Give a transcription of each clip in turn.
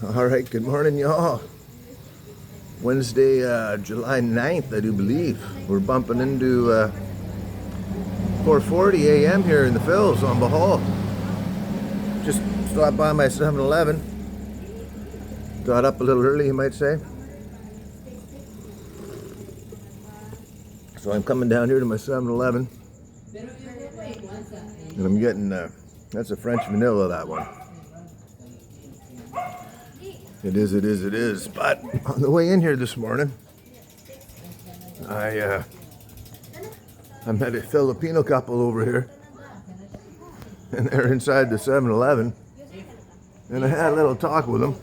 All right, good morning, y'all. Wednesday, July 9th, I do believe. We're bumping into 4:40 a.m. here in the Phils on Bohol. Just stopped by my 7-Eleven. Got up a little early, you might say. So I'm coming down here to my 7-Eleven. And I'm getting, that's a French vanilla, that one. It is. But on the way in here this morning, I met a Filipino couple over here. And they're inside the 7-Eleven. And I had a little talk with them.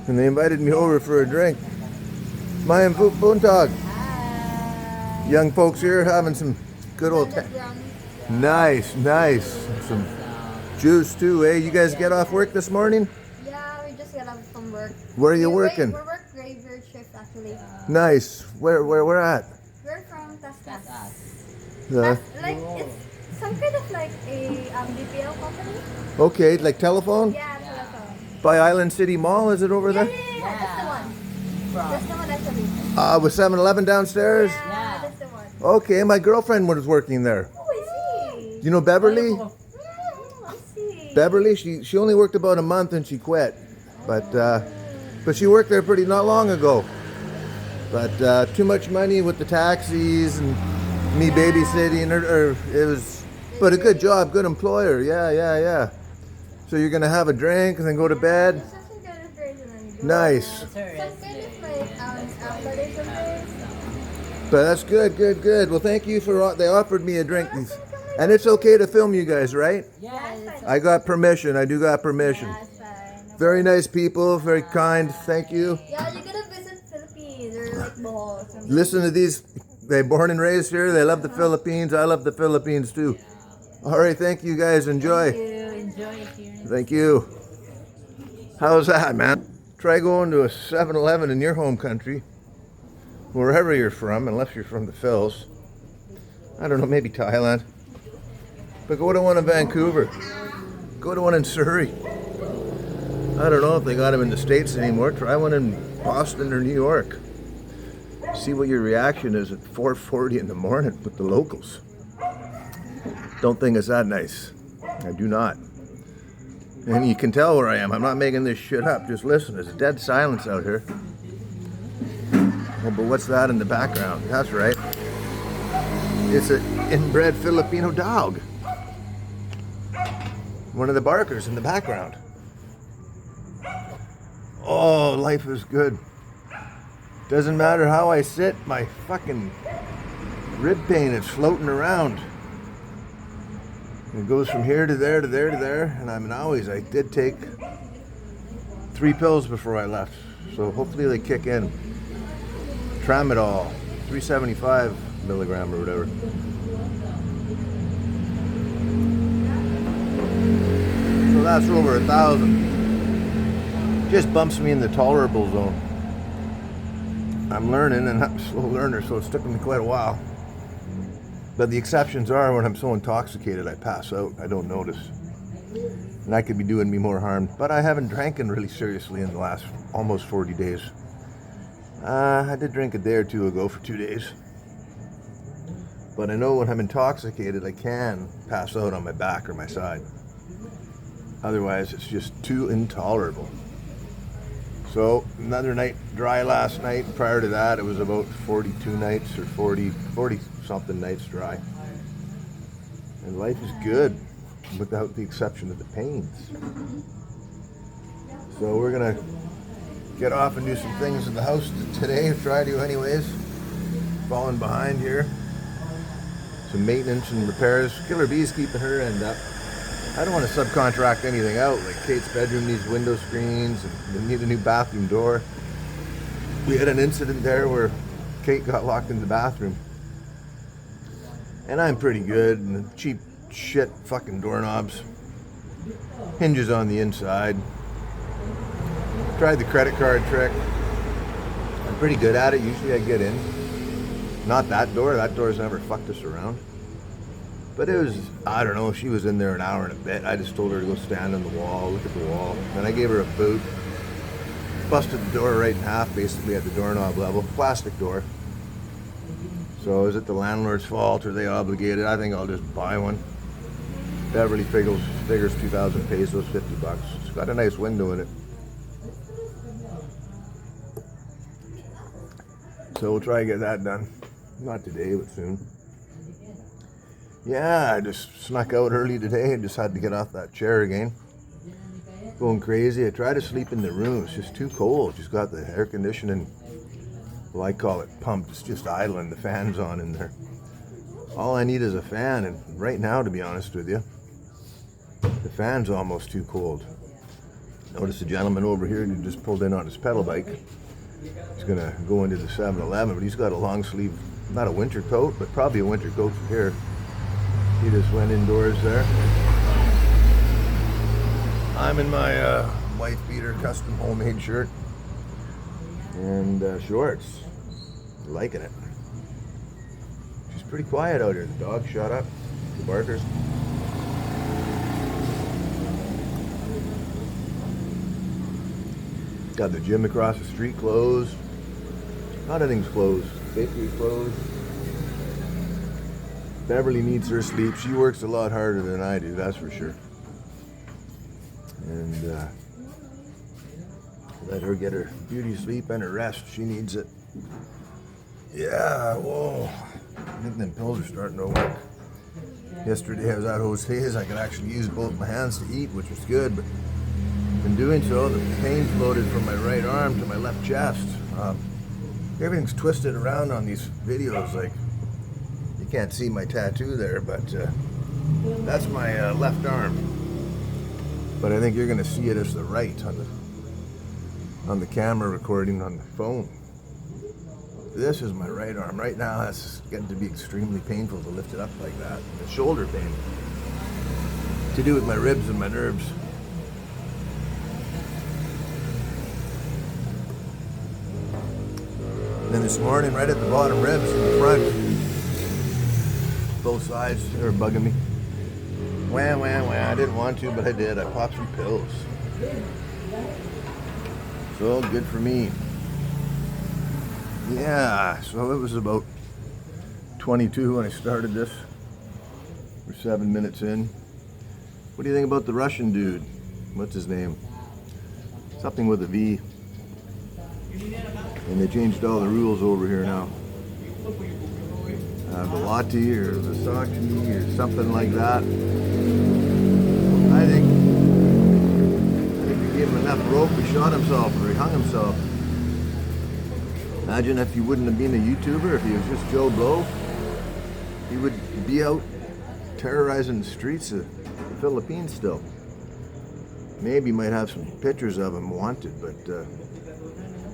And they invited me over for a drink. Mayan Buntag. Young folks here having some good old Nice. Some juice too, eh? You guys get off work this morning? Yeah, we just got out from work. Where are you working? We work graveyard shift actually. Nice. Where at? We're from Tastas. Uh, It's some kind of like a BPO company. okay, like telephone? Yeah, telephone. By Island City Mall, is it over there? Yeah, that's the one. That's the one actually. With 7-Eleven downstairs? Yeah, that's the one. Okay, my girlfriend was working there. Oh, I see. You know Beverly? I see. Beverly, she only worked about a month and she quit. But she worked there pretty not long ago. But too much money with the taxis and me babysitting her, it was, but a good job, good employer. Yeah. So you're gonna have a drink and then go to bed. Just some kind of drink and then go. Nice. Some kind of like apple or something. But that's good. Well, thank you for, they offered me a drink. And it's okay to film you guys, right? Yeah, I got permission, I do got permission. that's fine. Very nice people, very kind, thank you. Yeah, you're gonna visit Philippines or like Bohol or something. Listen to these, they're born and raised here, they love the Philippines, I love the Philippines too. All right, thank you guys, enjoy. Enjoy it here. Thank you. How's that, man? Try going to a 7-Eleven in your home country, wherever you're from, unless you're from the Phils. I don't know, maybe Thailand. But go to one in Vancouver. Go to one in Surrey. I don't know if they got them in the States anymore. Try one in Boston or New York. See what your reaction is at 4:40 in the morning with the locals. Don't think it's that nice. I do not. And you can tell where I am. I'm not making this shit up. Just listen. There's dead silence out here. Oh, but what's that in the background? That's right. It's an inbred Filipino dog. One of the barkers in the background. Oh, life is good. Doesn't matter how I sit, my fucking rib pain is floating around. It goes from here to there to there to there, and I did take 3 pills before I left, so hopefully they kick in. Tramadol, 375 milligram or whatever. So that's over 1,000. Just bumps me in the tolerable zone. I'm learning, and I'm a slow learner, so it's taken me quite a while. But the exceptions are when I'm so intoxicated, I pass out. I don't notice. And that could be doing me more harm. But I haven't drank really seriously in the last almost 40 days. I did drink a day or two ago for 2 days. But I know when I'm intoxicated, I can pass out on my back or my side. Otherwise, it's just too intolerable. So another night dry last night. Prior to that, it was about 42 nights or 40 something nights dry. And life is good, without the exception of the pains. So we're gonna get off and do some things in the house today, try to anyways. Falling behind here. Some maintenance and repairs. Killer Bee's keeping her end up. I don't want to subcontract anything out, like Kate's bedroom needs window screens, and we need a new bathroom door. We had an incident there where Kate got locked in the bathroom. And I'm pretty good, and cheap shit fucking doorknobs. Hinges on the inside. Tried the credit card trick. I'm pretty good at it, usually I get in. Not that door's never fucked us around. But it was, I don't know, she was in there an hour and a bit. I just told her to go stand on the wall, look at the wall. And I gave her a boot. Busted the door right in half, basically at the doorknob level. Plastic door. So is it the landlord's fault? Or are they obligated? I think I'll just buy one. Beverly figures 2,000 pesos, $50. It's got a nice window in it. So we'll try and get that done. Not today, but soon. Yeah, I just snuck out early today and just had to get off that chair again. Going crazy. I tried to sleep in the room. It's just too cold. Just got the air conditioning, well, I call it pumped. It's just idling. The fan's on in there. All I need is a fan, and right now, to be honest with you, the fan's almost too cold. Notice a gentleman over here who just pulled in on his pedal bike. He's gonna go into the 7-Eleven, but he's got a long sleeve, not a winter coat, but probably a winter coat from here. He just went indoors there. I'm in my wife beater custom homemade shirt and shorts. Liking it. She's pretty quiet out here. The dog shut up. The barkers. Got the gym across the street closed. A lot of things closed. Bakery closed. Beverly needs her sleep. She works a lot harder than I do, that's for sure. And let her get her beauty sleep and her rest. She needs it. Yeah, whoa. I think them pills are starting to work. Yesterday I was at Jose's. I could actually use both my hands to eat, which was good, but in doing so, the pain floated from my right arm to my left chest. Everything's twisted around on these videos. Like, you can't see my tattoo there, but that's my left arm. But I think you're going to see it as the right on the camera recording on the phone. This is my right arm. Right now, that's getting to be extremely painful to lift it up like that. The shoulder pain. To do with my ribs and my nerves. And then this morning, right at the bottom ribs in the front, both sides, they were bugging me. Wah, wah, wah. I didn't want to, but I did. I popped some pills. So good for me. Yeah, so it was about 22 when I started this. We're 7 minutes in. What do you think about the Russian dude? What's his name? Something with a V. And they changed all the rules over here now. Velati or Versace or something like that. I think he gave him enough rope, he shot himself or he hung himself. Imagine if he wouldn't have been a YouTuber, if he was just Joe Blow, he would be out terrorizing the streets of the Philippines still. Maybe might have some pictures of him wanted, but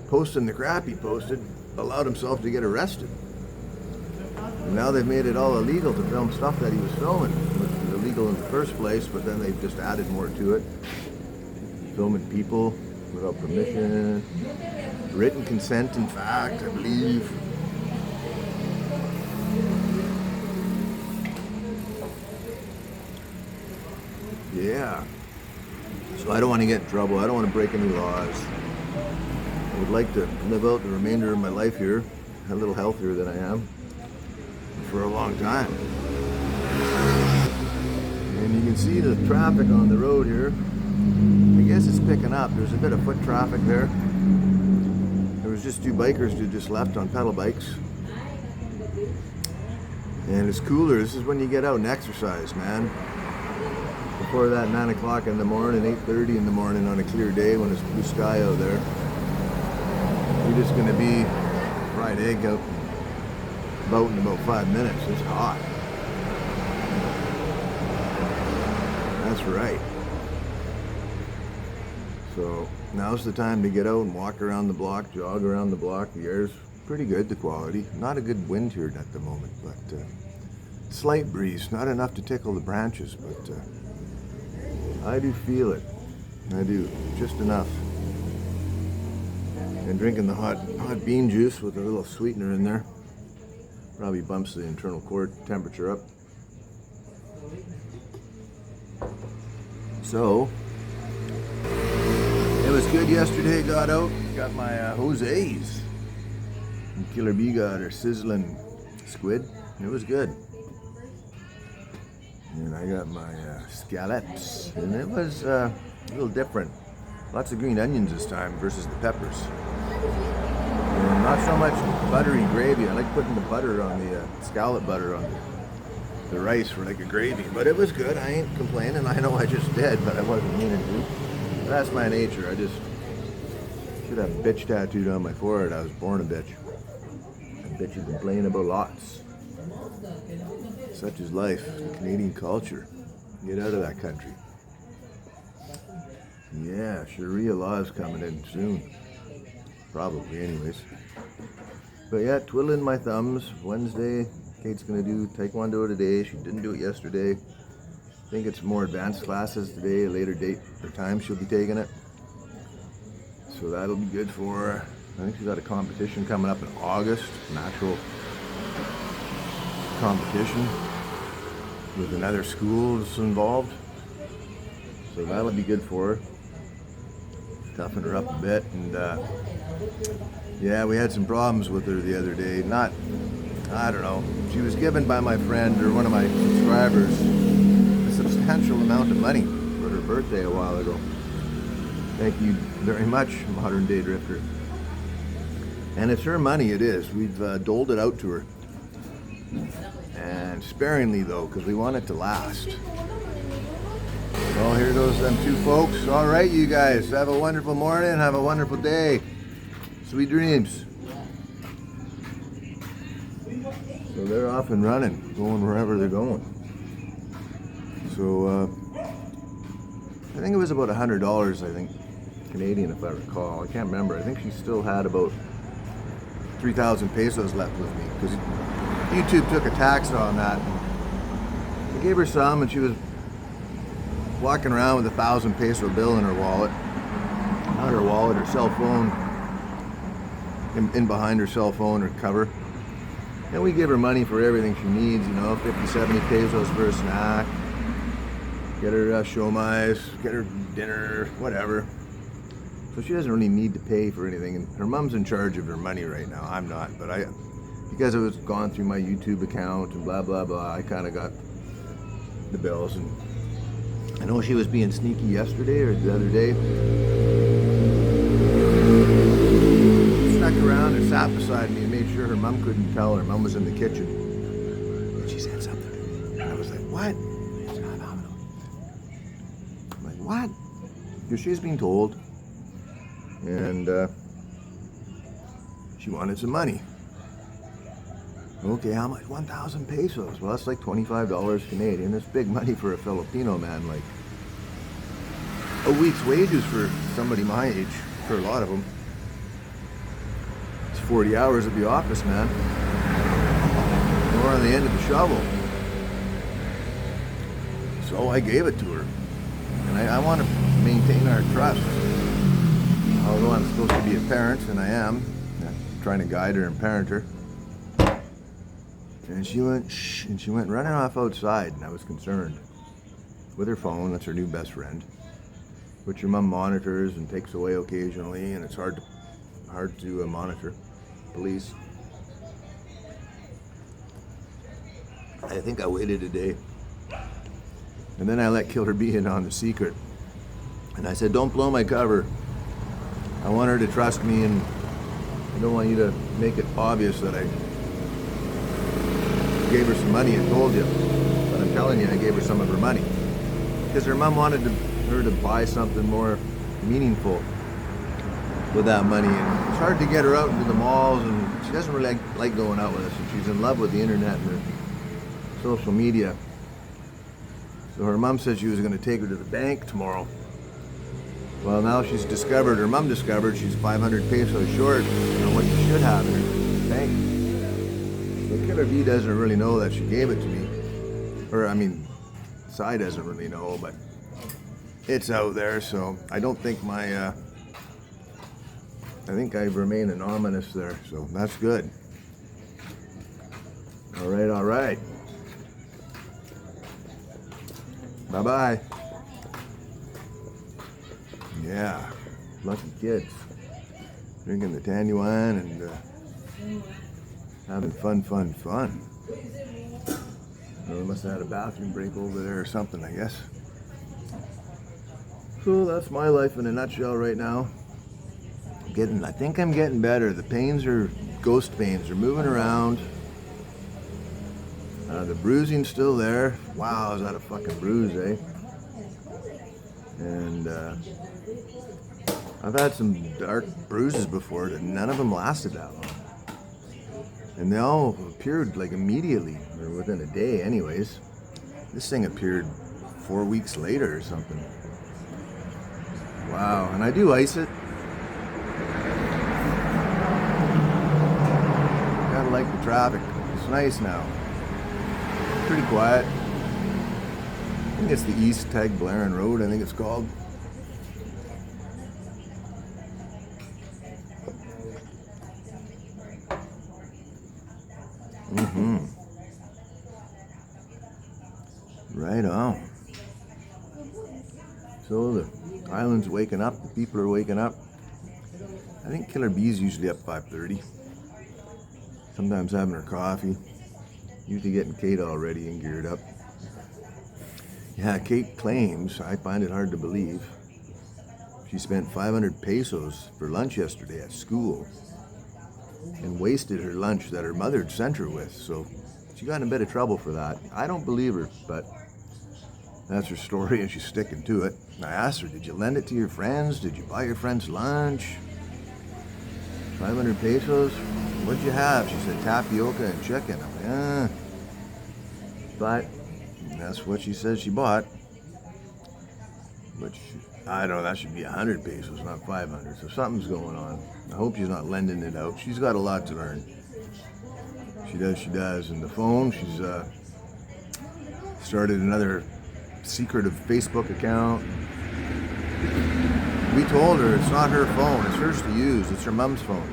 posting the crap he posted allowed himself to get arrested. And now they've made it all illegal to film stuff that he was filming, which was illegal in the first place, but then they've just added more to it. Filming people without permission, written consent, in fact, I believe. Yeah. So I don't want to get in trouble. I don't want to break any laws. I would like to live out the remainder of my life here, a little healthier than I am, for a long time. And you can see the traffic on the road here. I guess it's picking up. There's a bit of foot traffic there. There was just two bikers who just left on pedal bikes. And it's cooler. This is when you get out and exercise, man. Before that, 9 o'clock in the morning, 8:30 in the morning on a clear day when it's blue sky out there. You're just going to be fried egg out about in about 5 minutes. It's hot. That's right. So now's the time to get out and walk around the block, jog around the block. The air's pretty good, the quality. Not a good wind here at the moment, but slight breeze. Not enough to tickle the branches, but I do feel it. I do, just enough. And drinking the hot bean juice with a little sweetener in there probably bumps the internal cord temperature up. So was good yesterday. Got out, got my Jose's. And Killer B got her sizzling squid. It was good. And I got my scallops, and it was a little different. Lots of green onions this time versus the peppers. And not so much buttery gravy. I like putting the butter on the scallop butter on the rice for like a gravy. But it was good. I ain't complaining. I know I just did, but I wasn't meaning to. But that's my nature. I just should have a bitch tattooed on my forehead. I was born a bitch. And bitches complain about lots. Such is life, Canadian culture. Get out of that country. Yeah, Sharia law is coming in soon. Probably, anyways. But yeah, twiddling my thumbs. Wednesday, Kate's gonna do Taekwondo today. She didn't do it yesterday. I think it's more advanced classes today, a later date or time she'll be taking it. So that'll be good for her. I think she's got a competition coming up in August, an actual competition with another school that's involved. So that'll be good for her. Toughen her up a bit. And yeah, we had some problems with her the other day. I don't know. She was given by my friend or one of my subscribers a substantial amount of money for her birthday a while ago. Thank you very much, Modern Day Drifter. And it's her money, it is. We've doled it out to her. And sparingly though, because we want it to last. Well, here goes them two folks. All right, you guys, have a wonderful morning, have a wonderful day. Sweet dreams. So they're off and running, going wherever they're going. So I think it was about $100, I think, Canadian, if I recall. I can't remember. I think she still had about 3,000 pesos left with me because YouTube took a tax on that. I gave her some, and she was walking around with a 1,000 peso bill in her wallet. Not her wallet, her cell phone. In behind her cell phone or cover. And we give her money for everything she needs, 50, 70 pesos for a snack. Get her shomais, get her dinner, whatever. So she doesn't really need to pay for anything. And her mom's in charge of her money right now. I'm not, but because it was gone through my YouTube account and blah, blah, blah, I kind of got the bills. And I know she was being sneaky yesterday or the other day. Stuck around and sat beside me and made sure her mom couldn't tell. Her mom was in the kitchen. And she said something. And I was like, what? I'm like, what? Because she's being told. And she wanted some money. Okay, how much? 1,000 pesos. Well, that's like $25 Canadian. That's big money for a Filipino man. Like a week's wages for somebody my age, for a lot of them. It's 40 hours at the office, man. Or on the end of the shovel. So I gave it to her. And I want to maintain our trust. Although I'm supposed to be a parent, and I am, trying to guide her and parent her. And she went, shh, and she went running off outside, and I was concerned. With her phone, that's her new best friend, which your mom monitors and takes away occasionally, and it's hard to monitor. Police. I think I waited a day. And then I let Killer B in on the secret. And I said, don't blow my cover. I want her to trust me, and I don't want you to make it obvious that I gave her some money and told you. But I'm telling you, I gave her some of her money. Because her mom wanted her to buy something more meaningful with that money. And it's hard to get her out into the malls, and she doesn't really like going out with us. And she's in love with the internet and her social media. So her mom said she was going to take her to the bank tomorrow. Well, now her mom discovered she's 500 pesos short on what she should have in her bank. So Killer B doesn't really know that she gave it to me. Or, Sai doesn't really know, but it's out there, so I don't think I think I remain anonymous there, so that's good. All right. Bye-bye. Yeah. Lucky kids. Drinking the Tannuan and having fun. Well, they must have had a bathroom break over there or something, I guess. So that's my life in a nutshell right now. I think I'm getting better. The pains are ghost pains. They're moving around. The bruising's still there. Wow, is that a fucking bruise, eh? And I've had some dark bruises before, and none of them lasted that long. And they all appeared like immediately, or within a day anyways. This thing appeared 4 weeks later or something. Wow, and I do ice it. Gotta like the traffic. It's nice now. Pretty quiet. I think it's the East Tagbilaran Road, I think it's called. Right on. So the island's waking up, the people are waking up. I think Killer Bee's usually up 5:30. Sometimes having her coffee. Usually getting Kate all ready and geared up. Yeah, Kate claims, I find it hard to believe, she spent 500 pesos for lunch yesterday at school and wasted her lunch that her mother had sent her with. So she got in a bit of trouble for that. I don't believe her, but that's her story and she's sticking to it. I asked her, did you lend it to your friends? Did you buy your friends lunch? 500 pesos? What'd you have? She said tapioca and chicken. I'm like, But that's what she says she bought. Which, I don't know, that should be 100 pesos, not 500. So something's going on. I hope she's not lending it out. She's got a lot to learn. She does. And the phone, she's started another secretive Facebook account. We told her it's not her phone, it's hers to use. It's her mom's phone.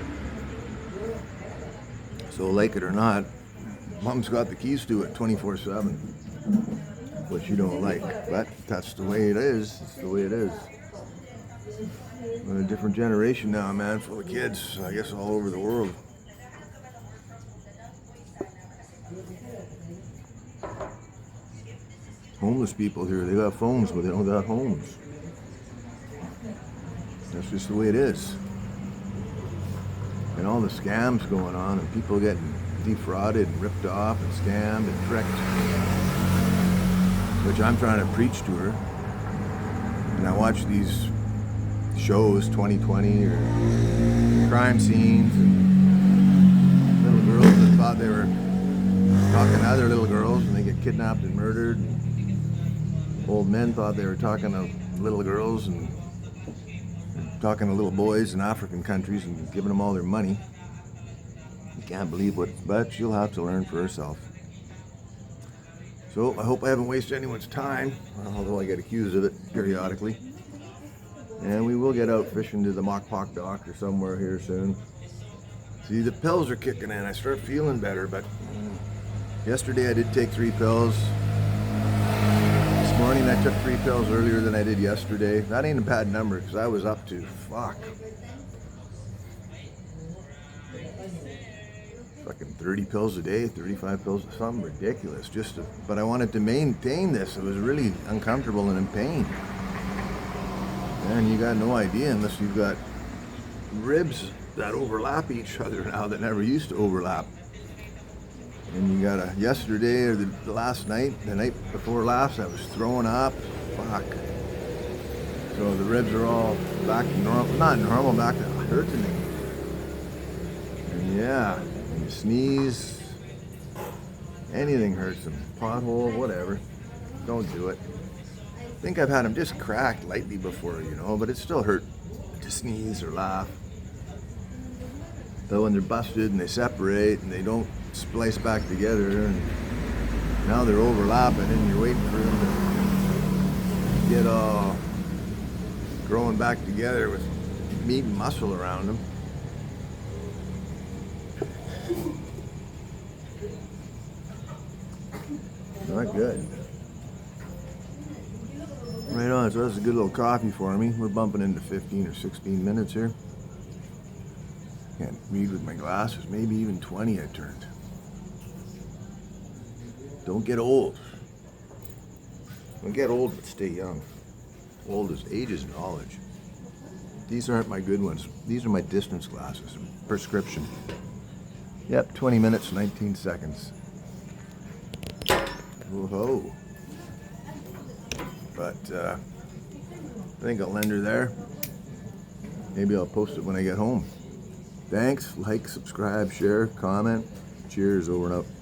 So like it or not, Mom's got the keys to it 24/7, which you don't like, but that's the way it is. It's the way it is. We're in a different generation now, man, full of kids, I guess all over the world. Homeless people here, they got phones, but they don't got homes. That's just the way it is. And all the scams going on and people getting defrauded and ripped off and scammed and tricked, which I'm trying to preach to her. And I watch these shows, 2020 or crime scenes, and little girls that thought they were talking to other little girls and they get kidnapped and murdered. And old men thought they were talking to little girls and talking to little boys in African countries and giving them all their money. You can't believe what, but she'll have to learn for herself. So I hope I haven't wasted anyone's time, although I get accused of it periodically. And we will get out fishing to the Mokpok dock or somewhere here soon. See, the pills are kicking in. I start feeling better, but yesterday I did take 3 pills. This morning I took 3 pills earlier than I did yesterday. That ain't a bad number because I was up to, fucking 30 pills a day, 35 pills, something ridiculous. But I wanted to maintain this. It was really uncomfortable and in pain. And you got no idea unless you've got ribs that overlap each other now that never used to overlap. And you got yesterday or the last night, the night before last, I was throwing up. Fuck. So the ribs are all back to normal, not normal, back to hurting me. And yeah, and you sneeze, anything hurts them. Pothole, whatever. Don't do it. I think I've had them just cracked lightly before, but it still hurt to sneeze or laugh. But when they're busted and they separate and they don't splice back together, and now they're overlapping and you're waiting for them to get all growing back together with meat and muscle around them. Not good. Right on. So that's a good little coffee for me. We're bumping into 15 or 16 minutes here. Can't read with my glasses. Maybe even 20 I turned. Don't get old. Don't get old, but stay young. Old is age is knowledge. These aren't my good ones. These are my distance glasses. Prescription. Yep, 20 minutes, 19 seconds. Whoa. But I think I'll end her there. Maybe I'll post it when I get home. Thanks. Like, subscribe, share, comment. Cheers. Over and out.